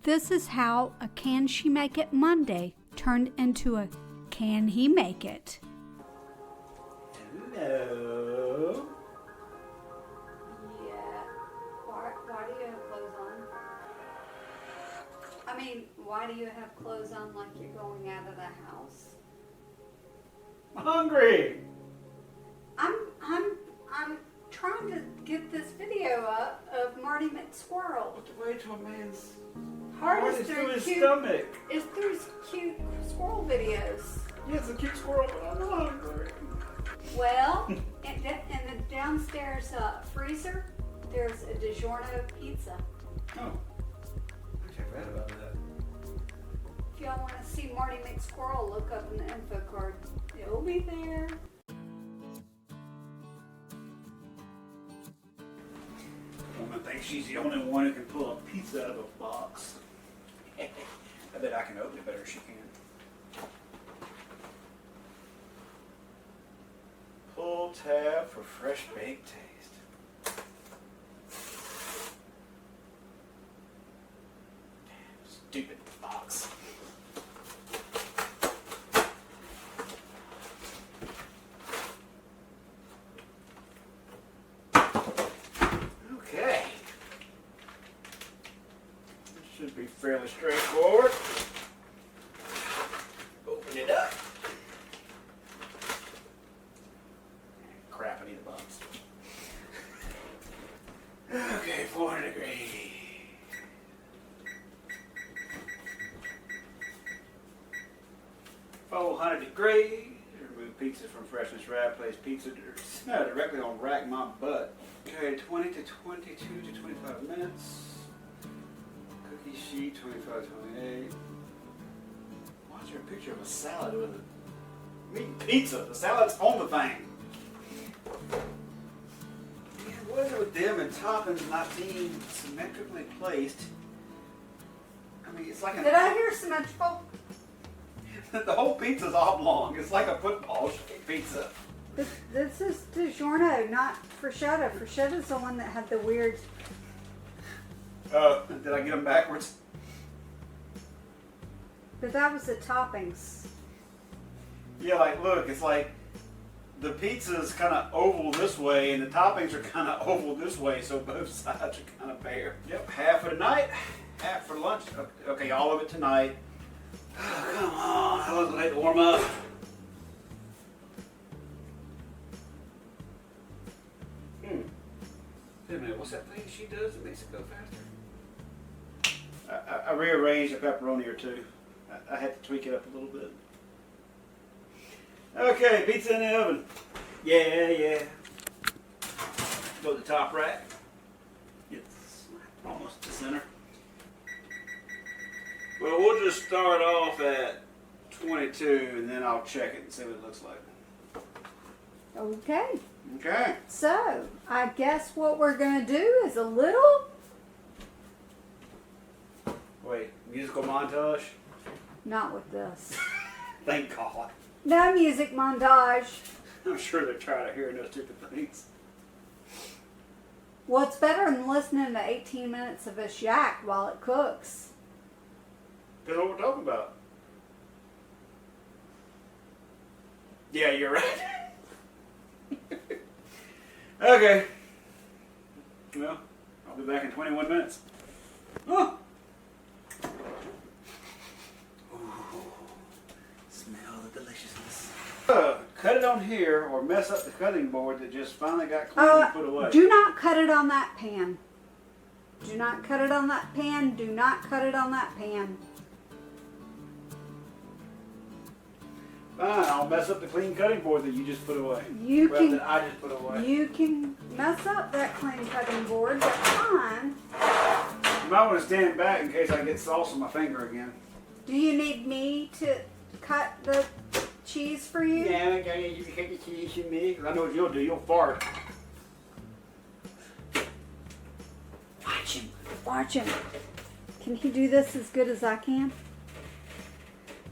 This is how a Can She Make It Monday turned into a Can He Make It? Hello. Yeah. Why do you have clothes on? I mean, why do you have clothes on like you're going out of the house? I'm hungry. I'm trying to get this video up of Marty McSquirrel. What the way to a man's Heart heart is is through through his cute- stomach. It's through cute squirrel videos. Yeah, it's a cute squirrel, but I'm not hungry. Well, in the downstairs freezer, there's a DiGiorno pizza. Oh, actually, I forgot about that. If y'all want to see Marty McSquirrel, look up in the info card. It'll be there. Woman thinks she's the only one who can pull a pizza out of a box. I bet I can open it better than she can. Pull tab for fresh baked taste. Damn, stupid box. Okay. This should be fairly straightforward. Open it up. Crap, I need a box. Okay, 400 degrees. Remove pizza from freshness wrap. Place pizza directly on rack my butt. Okay, 20 to 22 to 25 minutes. Cookie sheet, 25 28. Why is there a picture of a salad with it? I'm eating pizza. The salad's on the thing. Man, what is it with them and toppings not being symmetrically placed? I mean, it's like Did I hear symmetrical? the whole pizza's oblong. It's like a football shaped pizza. This is DiGiorno, not Foreshado. Forshado's the one that had the weird. Did I get them backwards? But that was the toppings. Yeah, like look, it's like the pizza's kind of oval this way and the toppings are kind of oval this way, so both sides are kind of bare. Yep, half for tonight, half for lunch. Okay, all of it tonight. Oh, come on, how long does it take to warm up? Wait a minute, what's that thing she does that makes it go faster? I rearranged a pepperoni or two. I had to tweak it up a little bit. Okay, pizza in the oven. Yeah. Go to the top rack. It's almost the center. Well, we'll just start off at 22 and then I'll check it and see what it looks like. Okay. Okay. So, I guess what we're going to do is a little. Wait, musical montage? Not with this. Thank God. No music montage. I'm sure they're tired of hearing those stupid things. What's better than listening to 18 minutes of us yak while it cooks? That's what we're talking about. Yeah, you're right. Okay. Well, I'll be back in 21 minutes. Oh. Ooh, smell the deliciousness. Cut it on here or mess up the cutting board that just finally got clean and put away. Do not cut it on that pan. Do not cut it on that pan. Do not cut it on that pan. Fine, I'll mess up the clean cutting board that you just put away. That I just put away. You can mess up that clean cutting board, but fine. You might want to stand back in case I get sauce on my finger again. Do you need me to cut the cheese for you? Yeah, okay, you can cut the cheese for me. Because I know what you'll do. You'll fart. Watch him. Watch him. Can he do this as good as I can?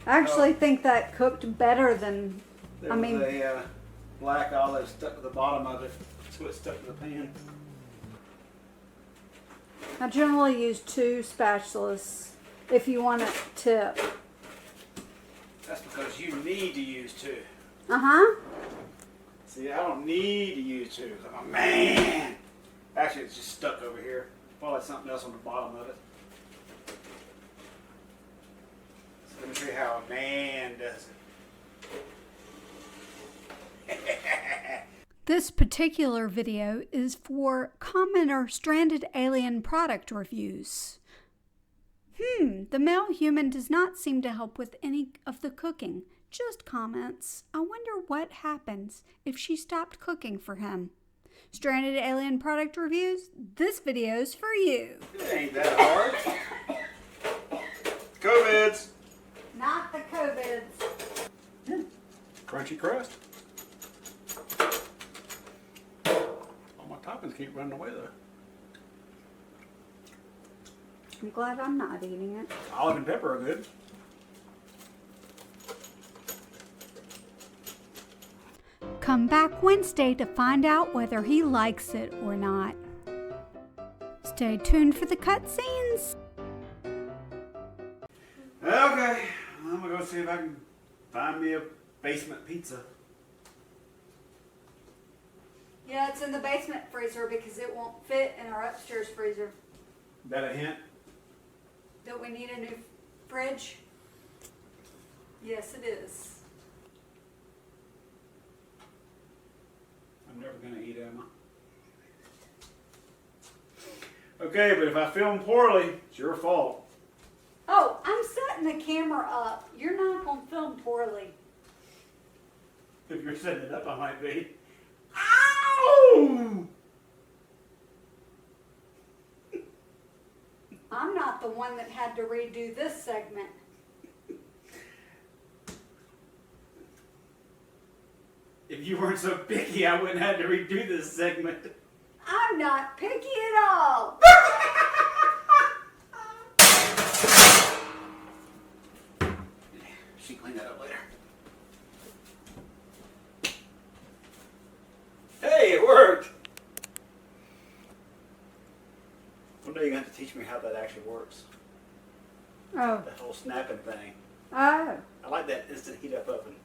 I actually think that cooked better than. There was a black olive stuck to the bottom of it, so it stuck to the pan. I generally use 2 spatulas if you want it to. That's because you need to use two. Uh-huh. See, I don't need to use two. I'm a man. Actually, it's just stuck over here. Probably something else on the bottom of it. So let me show you how a man does it. This particular video is for commenter stranded alien product reviews. The male human does not seem to help with any of the cooking, just comments. I wonder what happens if she stopped cooking for him. Stranded alien product reviews, this video's for you. It ain't that hard. COVIDs. Not the COVIDs. Crunchy crust. All my toppings keep running away though. I'm glad I'm not eating it. Olive and pepper are good. Come back Wednesday to find out whether he likes it or not. Stay tuned for the cutscenes. Okay, I'm gonna go see if I can find me a basement pizza. Yeah, it's in the basement freezer because it won't fit in our upstairs freezer. Is that a hint? That we need a new fridge? Yes, it is. I'm never gonna eat Emma. Okay, but if I film poorly, it's your fault. Oh, I'm setting the camera up. You're not going to film poorly. If you're setting it up, I might be. Ow! I'm not the one that had to redo this segment. If you weren't so picky, I wouldn't have to redo this segment. I'm not picky at all. She can clean that up later. Hey, it worked! One day you're going to have to teach me how that actually works. Oh. That whole snapping thing. Oh. I like that instant heat up oven.